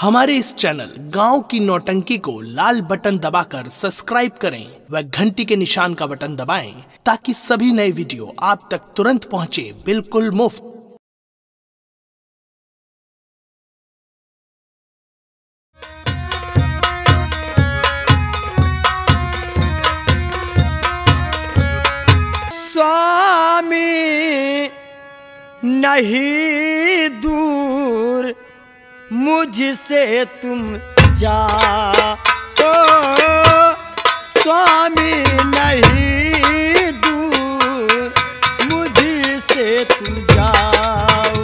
हमारे इस चैनल गांव की नौटंकी को लाल बटन दबाकर सब्सक्राइब करें व घंटी के निशान का बटन दबाएं ताकि सभी नए वीडियो आप तक तुरंत पहुंचे बिल्कुल मुफ्त। स्वामी नहीं दूर मुझसे तुम जाओ, स्वामी नहीं दूर मुझसे तुम जाओ।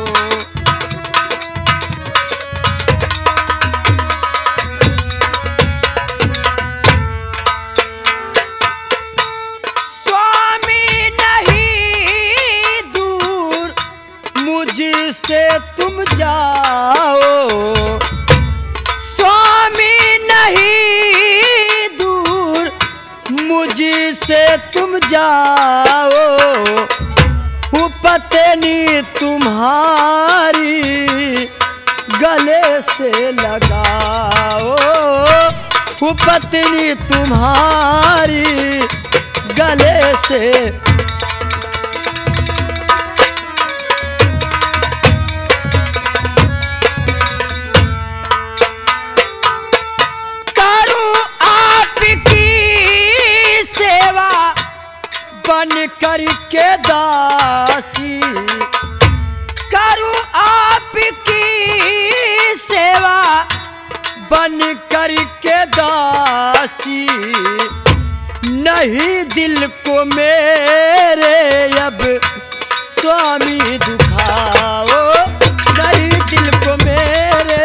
स्वामी नहीं दूर मुझसे तुम जाओ, स्वामी नहीं दूर मुझसे तुम जाओ। पत्नी तुम्हारी गले से लगाओ, पत्नी तुम्हारी गले से बन करके दासी, करूं आपकी सेवा बन करके दासी। नहीं दिल को मेरे अब स्वामी दुखाओ, नहीं दिल को मेरे।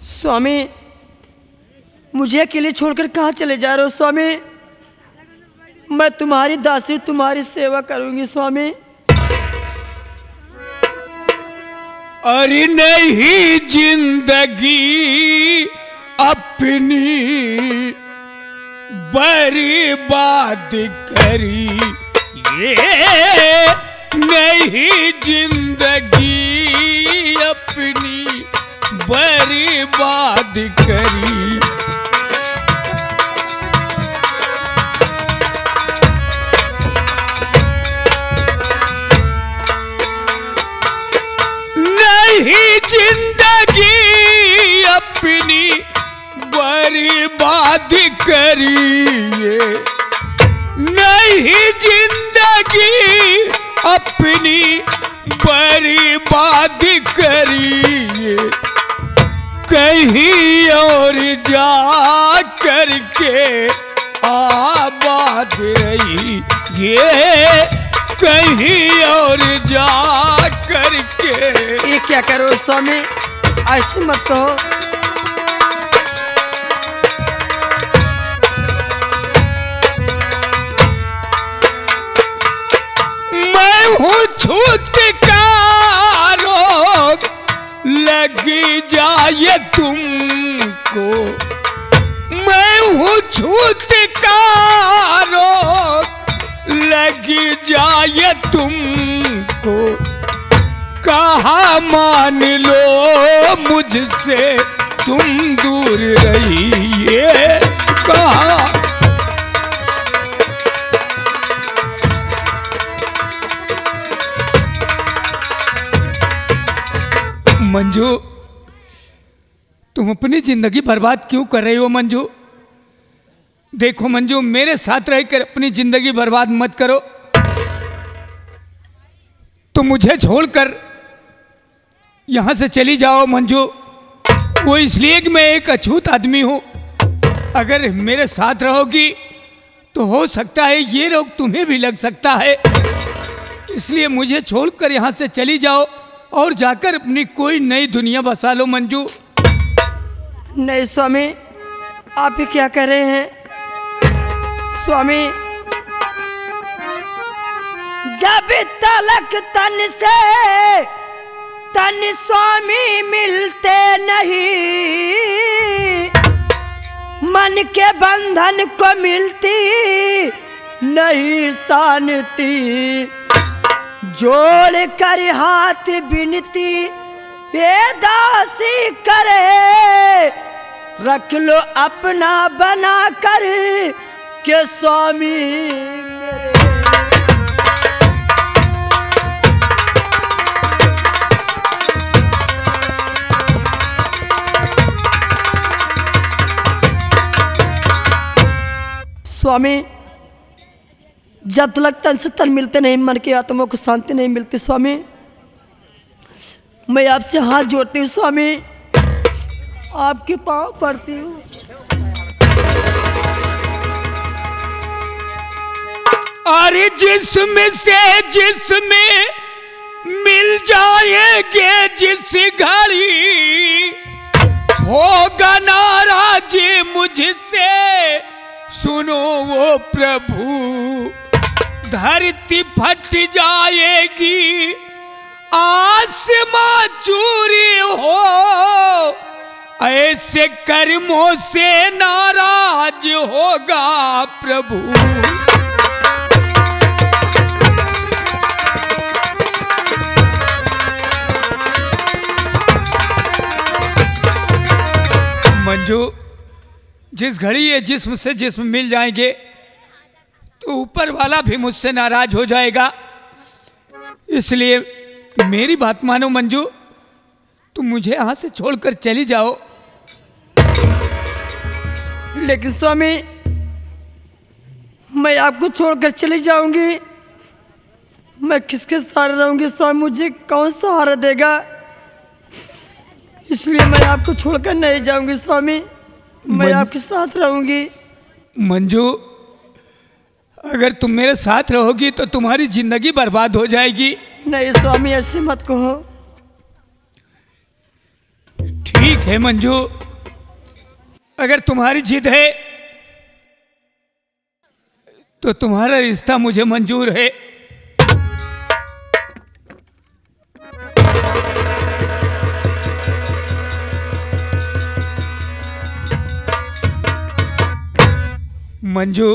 स्वामी मुझे अकेले छोड़कर कहाँ चले जा रहे हो स्वामी? मैं तुम्हारी दासी, तुम्हारी सेवा करूंगी स्वामी। अरे नहीं जिंदगी अपनी बर्बाद करी, ये नहीं जिंदगी अपनी बर्बाद करी। नहीं जिंदगी अपनी बर्बाद करिए, नहीं जिंदगी अपनी बर्बाद करिए। कहीं और जा करके आबाद रही, ये कहीं और जा करके। ये क्या करो स्वामी, ऐसे मत कहो। मैं हूँ छूत का रोग लगी जाए तुमको, मैं हूँ छूत का रोग लगी जाए तुमको। कहा मान लो मुझसे तुम दूर रहिए, कहा। मंजू तुम अपनी जिंदगी बर्बाद क्यों कर रही हो मंजू? देखो मंजू, मेरे साथ रहकर अपनी जिंदगी बर्बाद मत करो। तुम मुझे छोड़कर यहां से चली जाओ मंजू। वो इसलिए कि मैं एक अछूत आदमी हूं। अगर मेरे साथ रहोगी तो हो सकता है ये रोग तुम्हें भी लग सकता है, इसलिए मुझे छोड़कर यहां से चली जाओ और जाकर अपनी कोई नई दुनिया बसा लो मंजू। नहीं स्वामी, आप ही क्या कर रहे हैं स्वामी? जब तलक तन से तन स्वामी मिलते नहीं, मन के बंधन को मिलती नहीं शांति। जोड़ कर हाथ बिनती ये दासी करे, रख लो अपना बना कर के स्वामी मेरे। स्वामी जब तक तन से तन मिलते नहीं, मन की आत्मा को शांति नहीं मिलती। स्वामी मैं आपसे हाथ जोड़ती हूँ स्वामी, आपके पाँव पड़ती हूँ। अरे जिसमें से जिसमें मिल जाएंगे जिस घड़ी, होगा नाराज मुझसे सुनो वो प्रभु। धरती फट जाएगी आसमां चूरी हो, ऐसे कर्मों से नाराज होगा प्रभु। मंजू, जिस घड़ी ये जिस्म से जिस्म मिल जाएंगे तो ऊपर वाला भी मुझसे नाराज हो जाएगा। इसलिए मेरी बात मानो मंजू, तुम मुझे यहां से छोड़कर चली जाओ। लेकिन स्वामी मैं आपको छोड़कर चली जाऊंगी, मैं किसके सहारे रहूंगी स्वामी? मुझे कौन सहारा देगा? इसलिए मैं आपको छोड़कर नहीं जाऊंगी स्वामी, मैं आपके साथ रहूंगी। मंजू, अगर तुम मेरे साथ रहोगी तो तुम्हारी जिंदगी बर्बाद हो जाएगी। नहीं स्वामी ऐसे मत कहो। ठीक है मंजू, अगर तुम्हारी जिद है तो तुम्हारा रिश्ता मुझे मंजूर है। मंजू,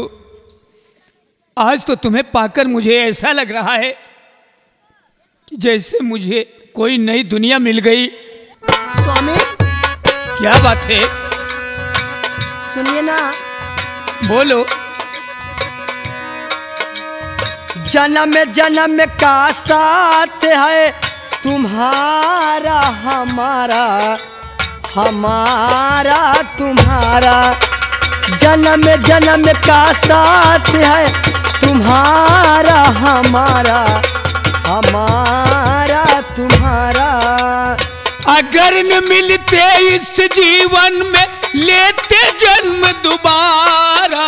आज तो तुम्हें पाकर मुझे ऐसा लग रहा है कि जैसे मुझे कोई नई दुनिया मिल गई। स्वामी क्या बात है? सुनिए ना। बोलो। जन्म जन्म का साथ है तुम्हारा हमारा, हमारा तुम्हारा। जन्म जन्म का साथ है तुम्हारा हमारा, हमारा तुम्हारा। अगर न मिलते इस जीवन में लेते जन्म दोबारा,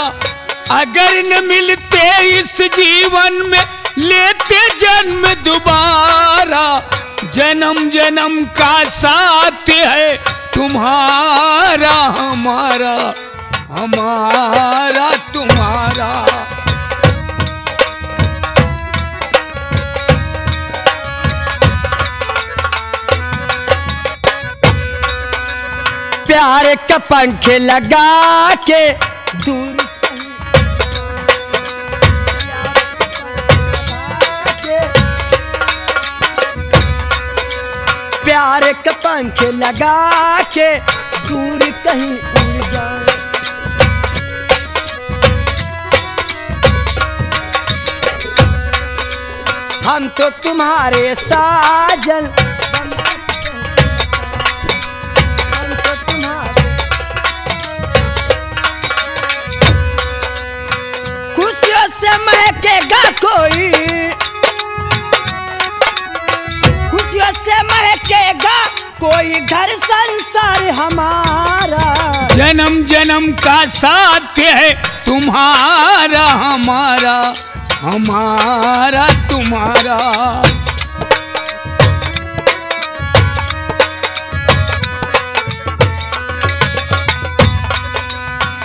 अगर न मिलते इस जीवन में लेते जन्म दोबारा। जन्म जन्म का साथ है तुम्हारा हमारा, हमारा तुम्हारा। प्यार का पंख लगा के दूर, प्यार का पंख लगा के दूर कहीं उड़ जाए। हम तो तुम्हारे साजन, हम तो तुम्हारे। खुशियों से महकेगा कोई, खुशियों से महकेगा कोई घर संसार हमारा। जन्म जन्म का साथ है तुम्हारा हमारा, हमारा तुम्हारा।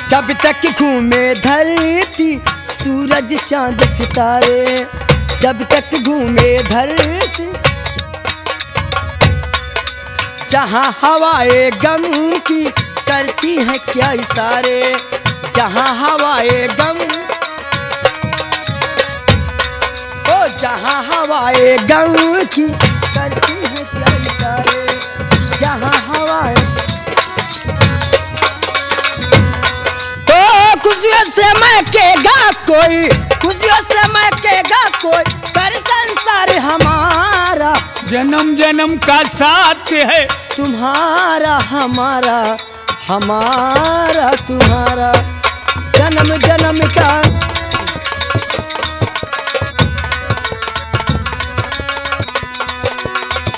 जब तक घूमे धरती सूरज चांद सितारे, जब तक घूमे धरती। जहाँ हवाए गम की करती है क्या इशारे, जहाँ हवाए गम। जहाँ हवाएं गम की करती है क्या इशारे, जहाँ हवाएं तो खुशियों से महकेगा कोई, खुशियों से महकेगा कोई, कर संसार हमारा, जन्म जन्म का साथ है तुम्हारा हमारा, हमारा तुम्हारा, जन्म जन्म का।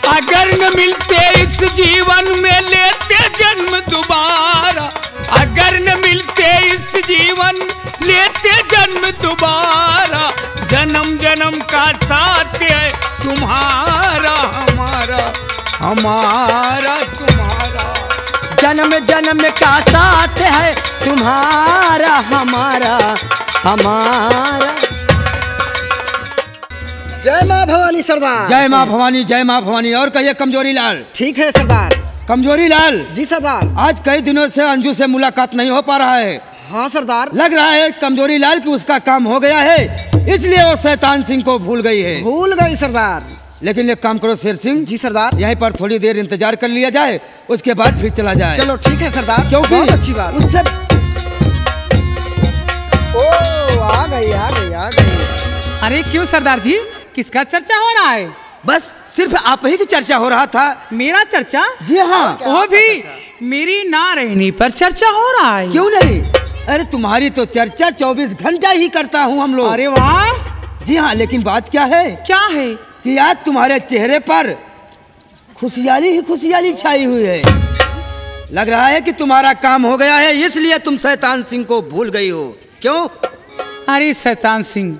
अगर न मिलते इस जीवन में लेते जन्म दोबारा, अगर न मिलते इस जीवन लेते जन्म दोबारा, जन्म जन्म का साथ है तुम्हारा हमारा, हमारा तुम्हारा, जन्म जन्म का साथ है तुम्हारा हमारा, हमारा। जय माँ भवानी सरदार। जय माँ भवानी, जय माँ भवानी। और कहिए कमजोरी लाल। ठीक है सरदार। कमजोरी लाल जी सरदार। आज कई दिनों से अंजू से मुलाकात नहीं हो पा रहा है। हाँ सरदार। लग रहा है कमजोरी लाल कि उसका काम हो गया है, इसलिए वो शैतान सिंह को भूल गई है। भूल गई सरदार। लेकिन एक काम करो शेर सिंह। जी सरदार। यहीं पर थोड़ी देर इंतजार कर लिया जाए, उसके बाद फिर चला जाए। चलो ठीक है सरदार। क्योंकि बहुत अच्छी बात। उससे ओ आ गई आ गई आ गई। अरे क्यों सरदार जी, किसका चर्चा हो रहा है? बस सिर्फ आप ही की चर्चा हो रहा था। मेरा चर्चा? जी हाँ। वो भी मेरी ना रहने पर चर्चा हो रहा है। क्यों नहीं? अरे तुम्हारी तो चर्चा 24 घंटा ही करता हूँ हम लोग। अरे वाह। जी हाँ, लेकिन बात क्या है? क्या है? कि आज तुम्हारे चेहरे पर खुशहाली ही खुशहाली छाई हुई है। लग रहा है कि तुम्हारा काम हो गया है, इसलिए तुम शैतान सिंह को भूल गई हो। क्यों? अरे शैतान सिंह,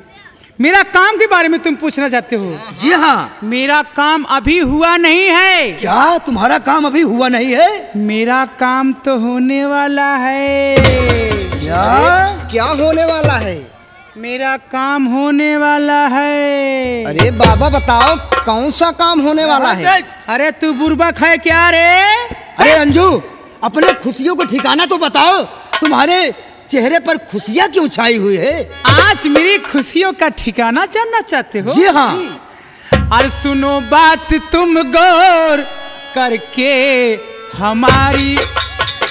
मेरा काम के बारे में तुम पूछना चाहते हो? जी हाँ। मेरा काम अभी हुआ नहीं है। क्या तुम्हारा काम अभी हुआ नहीं है? मेरा काम तो होने वाला है। क्या होने वाला है? मेरा काम होने वाला है। अरे बाबा बताओ कौन सा काम होने वाला है? अरे तू बुर्बक है क्या रे? अरे अंजू, अपने खुशियों को ठिकाना तो बताओ। तुम्हारे चेहरे पर खुशियाँ क्यों छाई हुई है? आज मेरी खुशियों का ठिकाना जानना चाहते हो? जी हाँ। अरे सुनो बात तुम गौर करके हमारी,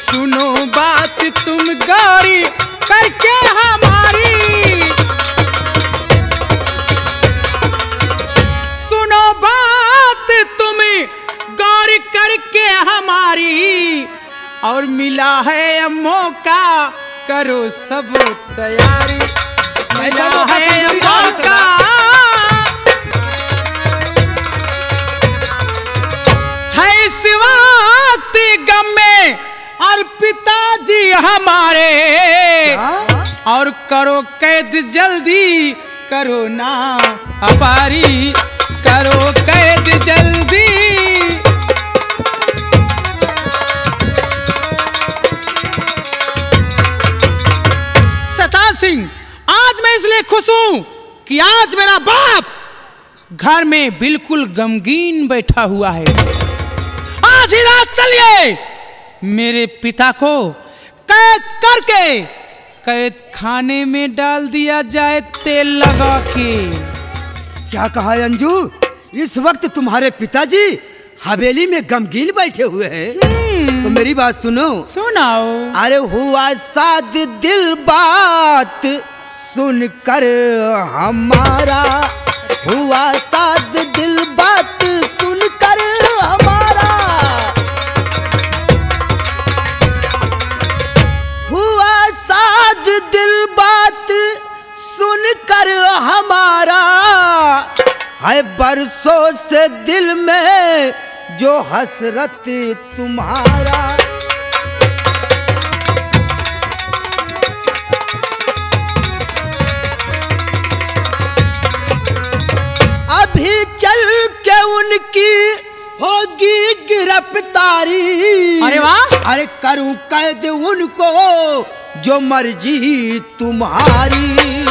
सुनो बात तुम गौर करके हमारी, सुनो बात तुम गौर करके हमारी, और मिला है मौका करो सब तैयारी, मिला है मौका। है इस वक्त गम में और पिताजी हमारे, और करो कैद जल्दी, करो ना अपारी, करो कैद जल्दी। शैतान सिंह, आज मैं इसलिए खुश हूं कि आज मेरा बाप घर में बिल्कुल गमगीन बैठा हुआ है। आज ही रात चलिए मेरे पिता को कैद करके कैद खाने में डाल दिया जाए, तेल लगा के। क्या कहा है अंजू? इस वक्त तुम्हारे पिताजी हवेली में गमगीन बैठे हुए हैं। तो मेरी बात सुनो। सुनाओ। अरे हुआ साद दिल बात सुनकर हमारा, हुआ साद दिल बात सुनकर हमारा, हुआ साद दिल बात सुनकर हमारा, है बरसों से दिल में जो हसरत तुम्हारा। अभी चल के उनकी होगी गिरफ्तारी। अरे वाह। अरे करूं कैद उनको जो मर्जी तुम्हारी।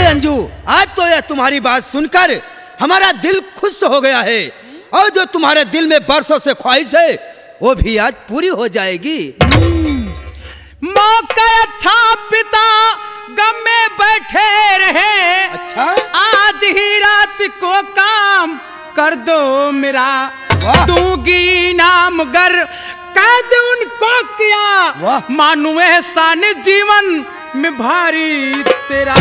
अंजू, आज तो यह तुम्हारी बात सुनकर हमारा दिल खुश हो गया है, और जो तुम्हारे दिल में बरसों से ख्वाहिश है वो भी आज पूरी हो जाएगी। मौका अच्छा पिता गम में बैठे रहे, अच्छा आज ही रात को काम कर दो मेरा, दूंगी इनाम गर कैद उनको किया, मानू एहसान जीवन में भारी तेरा।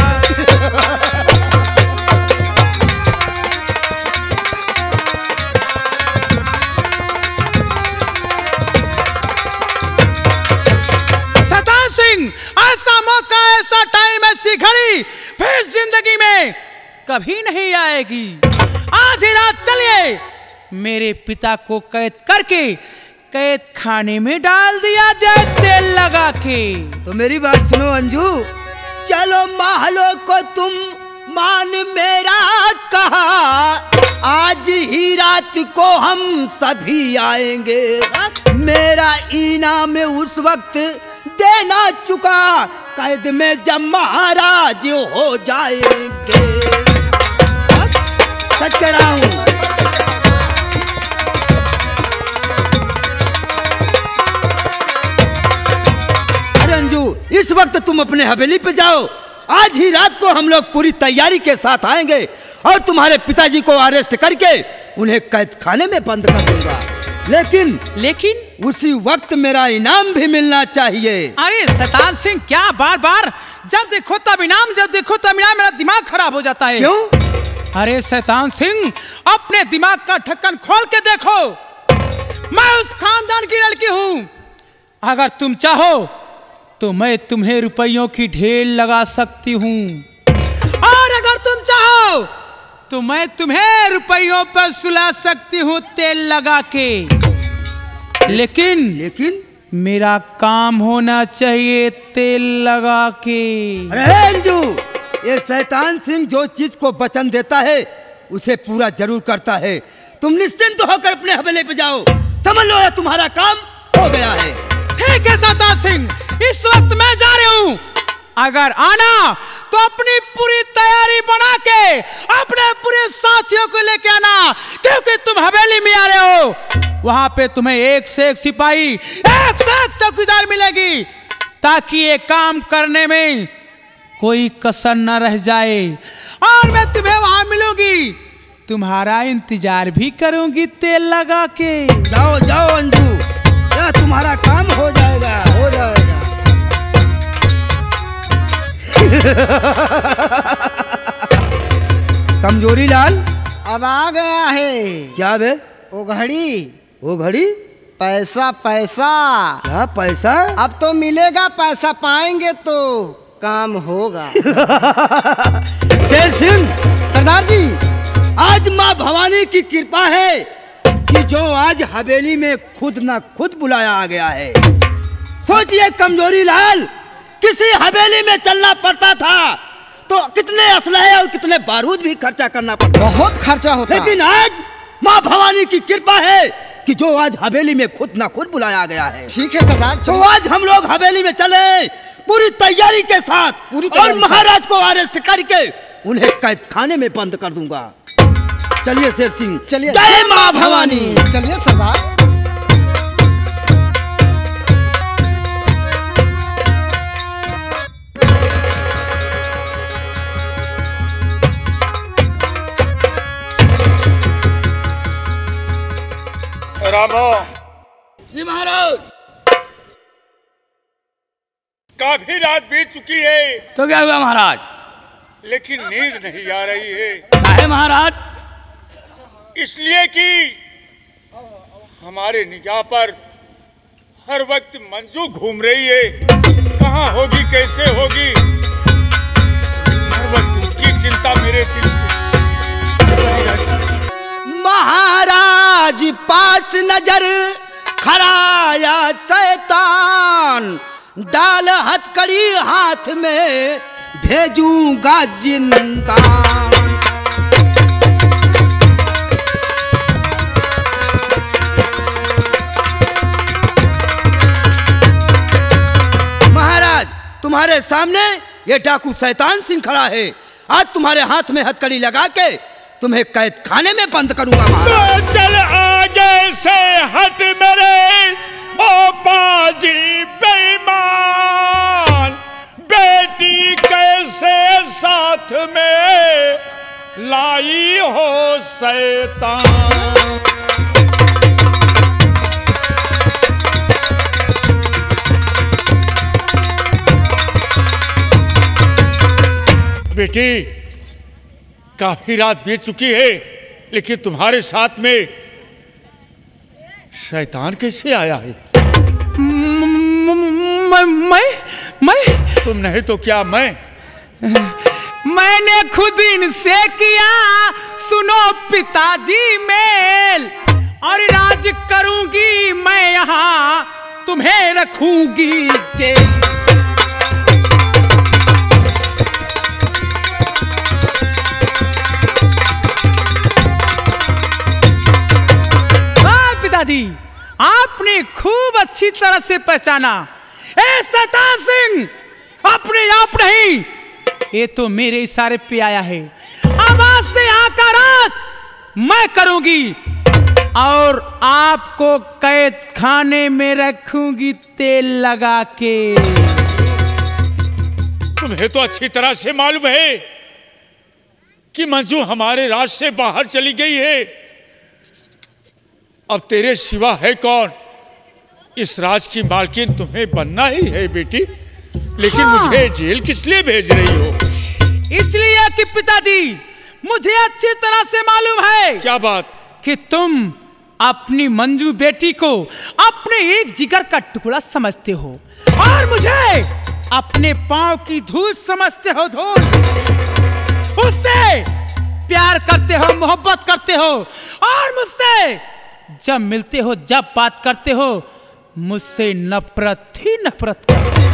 ऐसा मौका, ऐसा टाइम, ऐसी घड़ी फिर जिंदगी में कभी नहीं आएगी। आज ही रात चलिए, मेरे पिता को कैद करके कैद खाने में डाल दिया जाए तेल लगा के। तो मेरी बात सुनो अंजू, चलो महलों को तुम मान मेरा कहा, आज ही रात को हम सभी आएंगे, मेरा इनाम उस वक्त देना चुका, कैद में जब महाराज हो जाएंगे। सच कह रहा हूं। अरे अंजू, इस वक्त तुम अपने हवेली पे जाओ, आज ही रात को हम लोग पूरी तैयारी के साथ आएंगे और तुम्हारे पिताजी को अरेस्ट करके उन्हें कैद खाने में बंद कर दूंगा। लेकिन उसी वक्त मेरा इनाम भी मिलना चाहिए। अरे शैतान सिंह, क्या बार बार जब देखो तब इनाम, जब देखो तब इनाम, मेरा दिमाग खराब हो जाता है। क्यों? अरे शैतान सिंह, अपने दिमाग का ढक्कन खोल के देखो, मैं उस खानदान की लड़की हूं। अगर तुम चाहो तो मैं तुम्हें रुपयों की ढेर लगा सकती हूं, और अगर तुम चाहो तो मैं तुम्हें रुपयों पर सुला सकती हूँ तेल लगा के। लेकिन मेरा काम होना चाहिए तेल लगा के। अरे अंजू, ये शैतान सिंह जो चीज को वचन देता है उसे पूरा जरूर करता है। तुम निश्चिंत होकर अपने हवेली पे जाओ, समझ लो ये तुम्हारा काम हो गया है। ठीक है शैतान सिंह, इस वक्त मैं जा रही हूँ। अगर आना तो अपनी पूरी तैयारी बना के अपने पूरे साथियों को लेके आना, क्योंकि तुम हवेली में आ रहे हो। वहां पे तुम्हें एक से एक सिपाही, एक से एक चौकीदार मिलेगी, ताकि ये काम करने में कोई कसर न रह जाए। और मैं तुम्हें वहां मिलूंगी, तुम्हारा इंतजार भी करूंगी तेल लगा के। जाओ जाओ अंजू, यह तुम्हारा काम हो जाएगा, हो जाएगा। कमजोरी लाल अब आ गया है। क्या बे? वो घड़ी, वो घड़ी? पैसा पैसा। क्या पैसा? अब तो मिलेगा, पैसा पाएंगे तो काम होगा। शेर सिंह, सरदार जी, आज माँ भवानी की कृपा है कि जो आज हवेली में खुद न खुद बुलाया आ गया है। सोचिए कमजोरी लाल, किसी हवेली में चलना पड़ता था तो कितने असलहे और कितने बारूद भी खर्चा करना पड़ता, बहुत खर्चा होता। लेकिन आज माँ भवानी की कृपा है कि जो आज हवेली में खुद ना खुद बुलाया गया है। ठीक है सरदार, तो आज हम लोग हवेली में चले पूरी तैयारी के साथ, और महाराज को अरेस्ट करके उन्हें कैद खाने में बंद कर दूंगा। चलिए शेर सिंह, चलिए। जय माँ भवानी। चलिए सरदार। रामो जी महाराज, काफी रात बीत चुकी है, तो क्या हुआ महाराज? लेकिन नींद नहीं आ रही है। काहे महाराज? इसलिए कि हमारे निगाह पर हर वक्त मंजू घूम रही है, कहाँ होगी, कैसे होगी, हर वक्त उसकी चिंता मेरे दिल में बनी रहती है। महाराज पास नजर खराया शैतान, डाल हथकड़ी हाथ में भेजूंगा जिंदा। महाराज, तुम्हारे सामने ये डाकू शैतान सिंह खड़ा है। आज तुम्हारे हाथ में हथकड़ी लगा के तुम्हें कैद खाने में बंद करूंगा। तो चल आगे आगे से हट मेरे ओ पाजी बेईमान, बेटी कैसे साथ में लाई हो शैतान। बेटी काफी रात बीत चुकी है, लेकिन तुम्हारे साथ में शैतान कैसे आया है? मैं तुम नहीं तो क्या मैंने खुद इनसे किया सुनो पिताजी मेल, और राज करूंगी मैं यहाँ तुम्हें रखूंगी जेल। पिताजी आपने खूब अच्छी तरह से पहचाना, ए शैतान सिंह अपने आप नहीं, ये तो मेरे इशारे पे आया है। अब आज से यहाँ का राज मैं करूंगी और आपको कैद खाने में रखूंगी तेल लगा के। तुम्हें तो अच्छी तरह से मालूम है कि मंजू हमारे राज से बाहर चली गई है। अब तेरे सिवा है कौन? इस राज की मालकिन तुम्हें बनना ही है बेटी, लेकिन मुझे जेल किस लिए भेज रही हो? इसलिए कि पिताजी मुझे अच्छी तरह से मालूम है। क्या बात? कि तुम अपनी मंजू बेटी को अपने एक जिगर का टुकड़ा समझते हो और मुझे अपने पांव की धूल समझते हो। धूल उससे प्यार करते हो, मोहब्बत करते हो और मुझसे जब मिलते हो, जब बात करते हो, मुझसे नफरत ही नफरत करते हो।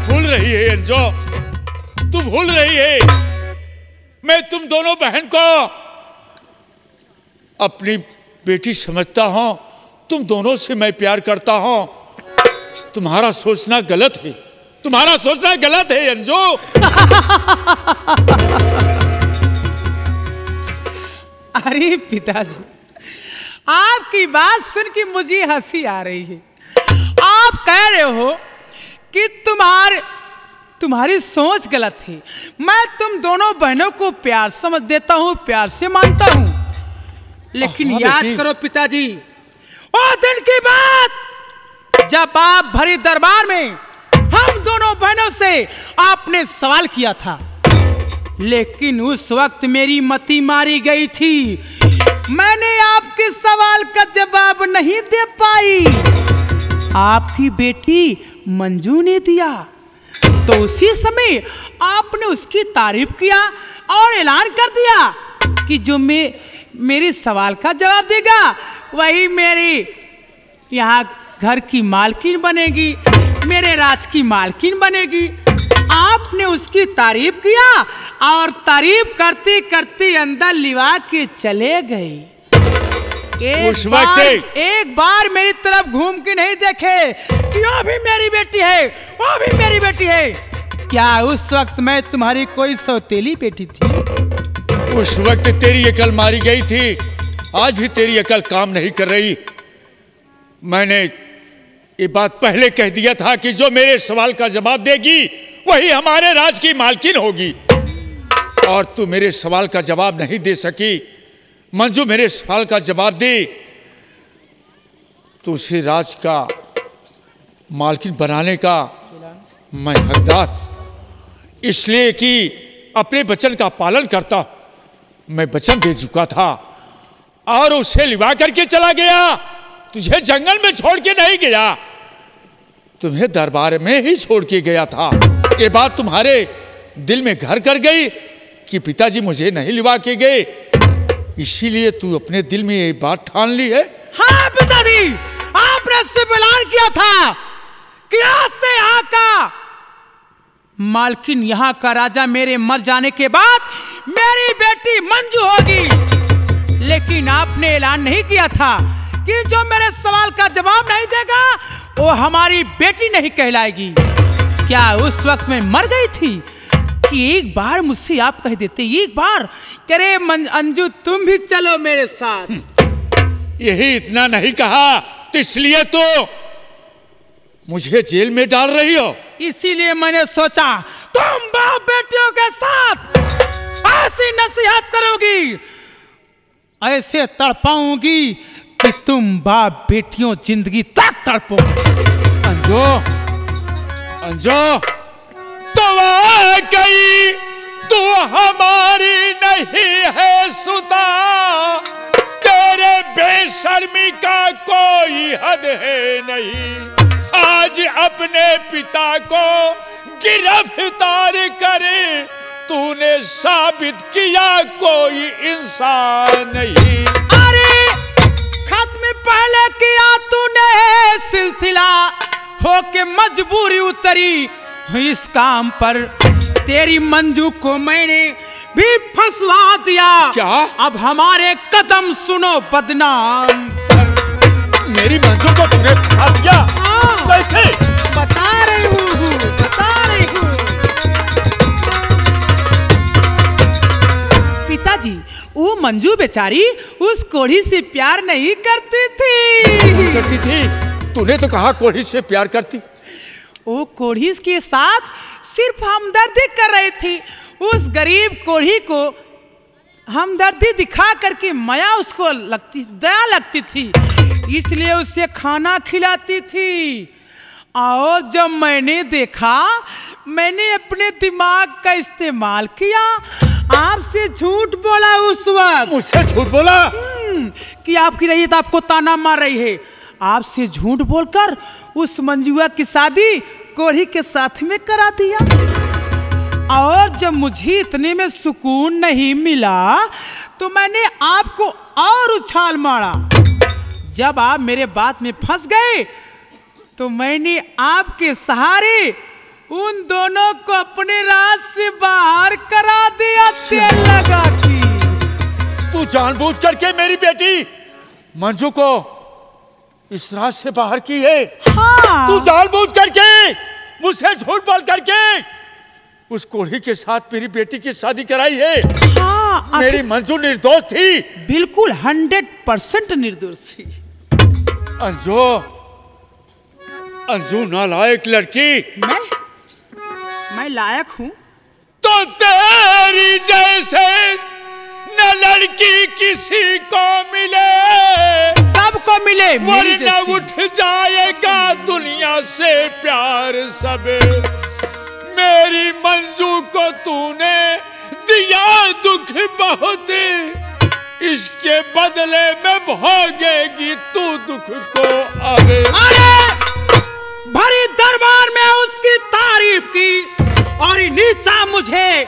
भूल रही है अंजू, तू भूल रही है। मैं तुम दोनों बहन को अपनी बेटी समझता हूं, तुम दोनों से मैं प्यार करता हूं। तुम्हारा सोचना गलत है, तुम्हारा सोचना गलत है अंजू। अरे पिताजी आपकी बात सुन के मुझे हंसी आ रही है। आप कह रहे हो कि तुम्हारी सोच गलत है। मैं तुम दोनों बहनों को प्यार समझ देता हूँ, प्यार से मानता हूँ, लेकिन याद करो पिताजी वो दिन की बात जब आप भरी दरबार में हम दोनों बहनों से आपने सवाल किया था, लेकिन उस वक्त मेरी मति मारी गई थी। मैंने आपके सवाल का जवाब नहीं दे पाई, आपकी बेटी मंजू ने दिया। तो उसी समय आपने उसकी तारीफ किया और ऐलान कर दिया कि जो मेरे सवाल का जवाब देगा वही मेरी यहाँ घर की मालकिन बनेगी, मेरे राज की मालकिन बनेगी। आपने उसकी तारीफ किया और तारीफ करते करते अंदर लिवा के चले गए। एक बार मेरी तरफ घूम के नहीं देखे कि वो भी मेरी बेटी है, वो भी मेरी बेटी है। क्या उस वक्त मैं तुम्हारी कोई सौतेली बेटी थी? उस वक्त तेरी अकल मारी गई थी, आज भी तेरी अकल काम नहीं कर रही। मैंने ये बात पहले कह दिया था कि जो मेरे सवाल का जवाब देगी वही हमारे राज की मालकिन होगी, और तू मेरे सवाल का जवाब नहीं दे सकी। मंजू मेरे सवाल का जवाब दे तो उसे राज का मालकिन बनाने का मैं हकदार, इसलिए कि अपने वचन का पालन करता। मैं वचन दे चुका था और उसे लिवा करके चला गया, तुझे जंगल में छोड़ के नहीं गया, तुम्हें दरबार में ही छोड़ के गया था। ये बात तुम्हारे दिल में घर कर गई कि पिताजी मुझे नहीं लिवा के गए, इसीलिए तू अपने दिल में ये बात ठान ली है। हाँ पिताजी, आपने सिर्फ ऐलान किया था कि आज से यहाँ का मालकिन, यहाँ का राजा मेरे मर जाने के बाद मेरी बेटी मंजू होगी, लेकिन आपने ऐलान नहीं किया था कि जो मेरे सवाल का जवाब नहीं देगा वो हमारी बेटी नहीं कहलाएगी। क्या उस वक्त मैं मर गई थी कि एक बार मुझसे आप कह देते, एक बार करे अंजू तुम भी चलो मेरे साथ। यही इतना नहीं कहा तो इसलिए तो मुझे जेल में डाल रही हो। इसीलिए मैंने सोचा तुम बाप बेटियों के साथ ऐसी नसीहत करोगी, ऐसे तड़पाऊंगी कि तुम बाप बेटियों जिंदगी तक तड़पोगे। अंजू, अंजू, तो आ गई, तू हमारी नहीं है सुता, तेरे बेशर्मी का कोई हद है नहीं। आज अपने पिता को गिरफ्तार करे, तूने साबित किया कोई इंसान नहीं। अरे खत्म पहले किया तूने सिलसिला, होके मजबूरी उतरी इस काम पर। तेरी मंजू को मैंने भी फंसवा दिया। क्या? अब हमारे कदम सुनो बदनाम। मेरी मंजू को तूने फंसा दिया? कैसे? बता रही हूँ, बता रही हूँ। पिताजी, वो मंजू बेचारी उस कोढ़ी से प्यार नहीं करती थी। करती थी? तूने तो कहा कोढ़ी से प्यार करती। वो कोढ़ी के साथ सिर्फ हमदर्दी कर रही थी। उस गरीब कोढ़ी को हमदर्दी दिखा करके माया उसको लगती, दया लगती थी, इसलिए उसे खाना खिलाती थी। और जब मैंने देखा, मैंने अपने दिमाग का इस्तेमाल किया, आपसे झूठ बोला उस वक्त। मुझसे झूठ बोला? कि आपकी रैयत आपको ताना मार रही है। आपसे झूठ बोलकर उस मंजुआ की शादी कोढ़ी के साथ में करा दिया। और जब मुझे इतने में सुकून नहीं मिला तो मैंने आपको और उछाल मारा। जब आप मेरे बात में फंस गए तो मैंने आपके सहारे उन दोनों को अपने राज से बाहर करा दिया, तेल लगा के। तू जानबूझ करके मेरी बेटी मंजू को इस राज से बाहर की है? हाँ। तू जानबूझ करके मुझसे झूठ बोल करके उस कोढ़ी के साथ मेरी बेटी की शादी कराई है। हाँ, मेरी मंजू निर्दोष थी। बिल्कुल 100% निर्दोष थी। अंजू, अंजू नालायक लड़की। मैं लायक हूँ? तो तेरी जैसे न लड़की किसी को मिले, सबको मिले, वरना उठ जाएगा दुनिया से प्यार सब। मेरी मंजू को तूने दिया दुख बहुत, इसके बदले में भोगेगी तू दुख को अब। अरे भरी दरबार में उसकी तारीफ की और नीचा मुझे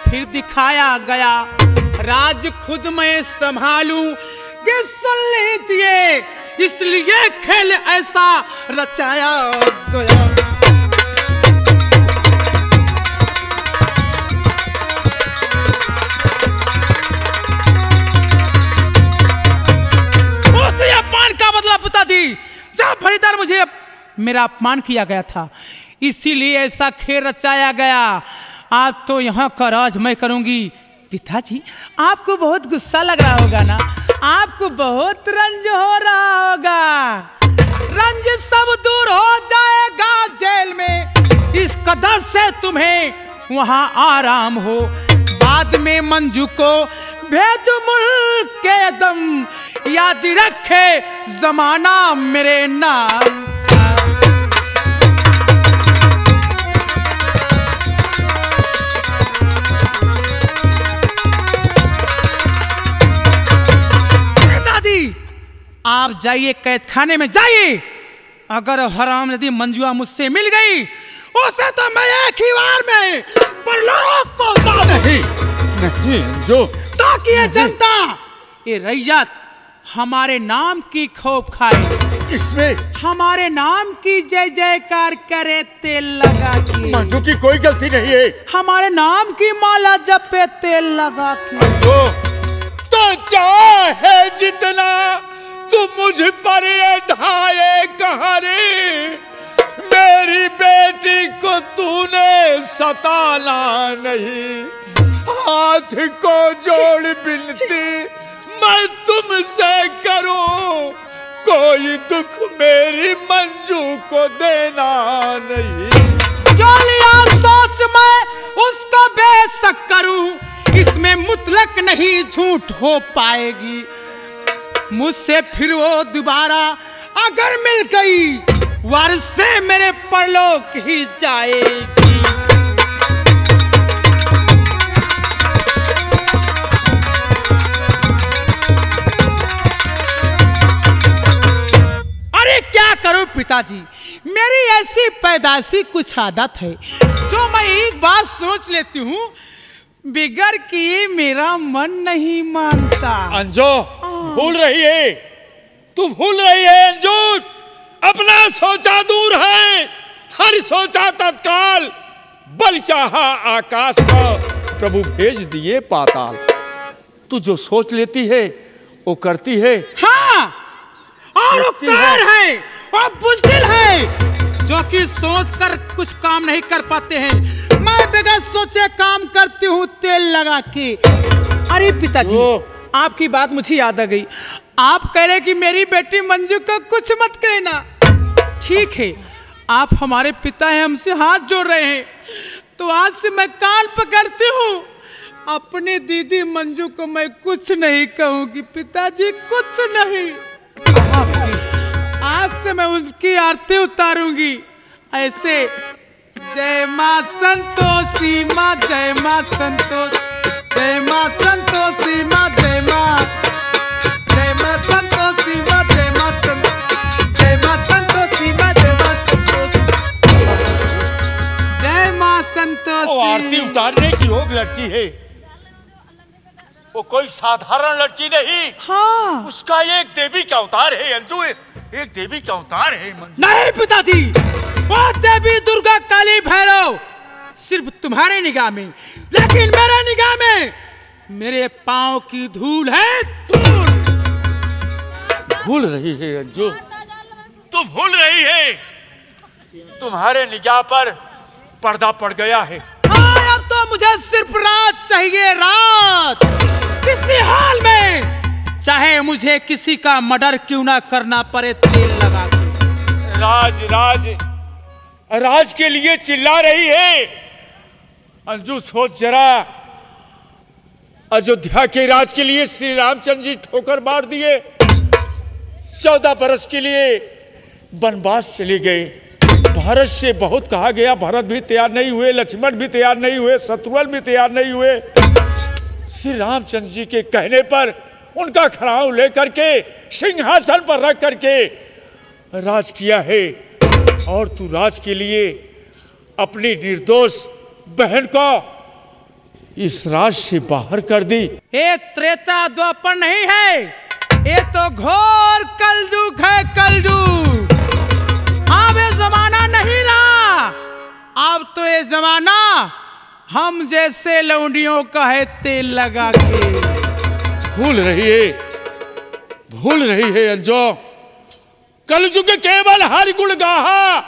फिर दिखाया गया। राज खुद मैं संभालूं ये सुन लीजिए, इसलिए खेल ऐसा रचाया गया। उसी अपमान का बदला पिताजी, जब भरीदार मुझे मेरा अपमान किया गया था, इसीलिए ऐसा खेल रचाया गया। आप तो यहाँ का राज मैं करूंगी। पिताजी, आपको बहुत गुस्सा लग रहा होगा ना, आपको बहुत रंज हो रहा होगा। रंज सब दूर हो जाएगा जेल में, इस कदर से तुम्हें वहाँ आराम हो। बाद में मंजू को भेजो मुल्क के दम, याद रखे जमाना मेरे नाम। आप जाइए कैद खाने में जाइए। अगर हराम यदि मंजुआ मुझसे मिल गई, उसे तो मैं एक ही बार में परलोक पहुंचा नहीं, नहीं जो ताकि ये जनता, ये रैयत हमारे नाम की खूब खाए, इसमें हमारे नाम की जय जयकार करे, तेल लगा के। मंजू की कोई गलती नहीं है। हमारे नाम की माला जपे, तेल लगा के। तो चाहे जितना तू मुझ पर ये ढाए कहरे, मेरी बेटी को तूने सताना नहीं। हाथ को जोड़ बिनती मैं तुमसे करूं, कोई दुख मेरी मंजू को देना नहीं। जो लिया सोच मैं उसका बेशक करूं, इसमें मुतलक नहीं झूठ हो पाएगी। मुझसे फिर वो दोबारा अगर मिल गई, वार से मेरे परलोक ही जाएगी। अरे क्या करूं पिताजी, मेरी ऐसी पैदाइशी कुछ आदत है जो मैं एक बात सोच लेती हूँ, बिगर किए मेरा मन नहीं मानता। अंजू भूल रही है, तू भूल रही है अंजू। अपना सोचा दूर है, हर सोचा तत्काल। बल चाहा आकाश का, प्रभु भेज दिए पाताल। तू जो सोच लेती है वो करती है। हाँ, और वो कार है और बुज़दिल है जो कि सोच कर कुछ काम नहीं कर पाते हैं। मैं बगैर सोचे काम करती हूँ तेल लगा के। अरे पिताजी, आपकी बात मुझे याद आ गई। आप कह रहे कि मेरी बेटी मंजू को कुछ मत कहना। ठीक है, आप हमारे पिता हैं, हमसे हाथ जोड़ रहे हैं, तो आज से मैं कान पकड़ती हूँ। अपनी दीदी मंजू को मैं कुछ नहीं कहूँगी पिताजी, कुछ नहीं। आज से मैं उसकी आरती उतारूंगी ऐसे, जय माँ संतोषी माँ, जय माँ संतोष, जय माँ संतोषी माँ, जय माँ, जय माँ संतोषी माँ, जय माँ जय माँ संतोषी माँ, जय माँ संतोषी, जय माँ संतोषी। वो आरती उतारने की योग लड़की है, वो कोई साधारण लड़की नहीं। हाँ, उसका एक देवी का अवतार है अंजू, एक देवी का अवतार है। नहीं पिताजी, वो देवी दुर्गा काली भैरव सिर्फ तुम्हारे निगाह में, लेकिन मेरे निगाह में मेरे पांव की धूल है, धूल। भूल रही है अंजू, तू भूल रही है। तुम्हारे निगाह पर पर्दा पड़ गया है। हाँ, अब तो मुझे सिर्फ रात चाहिए, रात। किसी हाल में, चाहे मुझे किसी का मर्डर क्यों ना करना पड़े, तेल लगा के। राज राज राज के लिए चिल्ला रही है अंजू। सोच जरा, अयोध्या के राज के लिए श्री रामचंद्र जी ठोकर मार दिए, 14 बरस के लिए वनवास चले गए। भारत से बहुत कहा गया, भारत भी तैयार नहीं हुए, लक्ष्मण भी तैयार नहीं हुए, शत्रुघ्न भी तैयार नहीं हुए। श्री रामचंद्र जी के कहने पर उनका खड़ाऊ लेकर के सिंहासन पर रख करके राज किया है। और तू राज के लिए अपनी निर्दोष बहन को इस राज से बाहर कर दी। ये त्रेता द्वापर नहीं है, ये तो घोर कलयुग है, कलयुग। अब ये जमाना नहीं रहा, अब तो ये जमाना हम जैसे लौंडियों का है, तेल लगा के। भूल रही है अंजो। कलयुग केवल हरि गुण गाहा,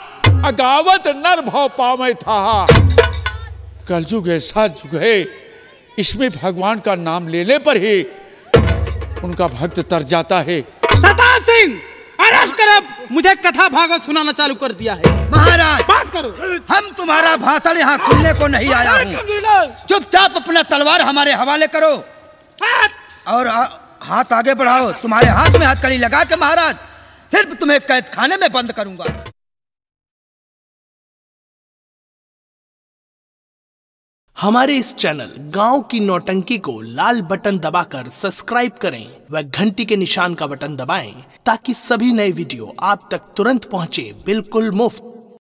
अगावत नर भव पावे था। कलयुग ऐसा युग है, इसमें भगवान का नाम लेने पर ही उनका भक्त तर जाता है। सता सिंह, अरेस्ट कर, मुझे कथा भागवत सुनाना चालू कर दिया है। महाराज बात करो। हम तुम्हारा भाषण यहाँ सुनने को नहीं आया हूँ। चुपचाप अपना तलवार हमारे हवाले करो और हाथ आगे बढ़ाओ। तुम्हारे हाथ में हथकड़ी लगा के महाराज सिर्फ तुम्हें कैद खाने में बंद करूंगा। हमारे इस चैनल गांव की नौटंकी को लाल बटन दबाकर सब्सक्राइब करें व घंटी के निशान का बटन दबाएं ताकि सभी नए वीडियो आप तक तुरंत पहुंचे, बिल्कुल मुफ्त।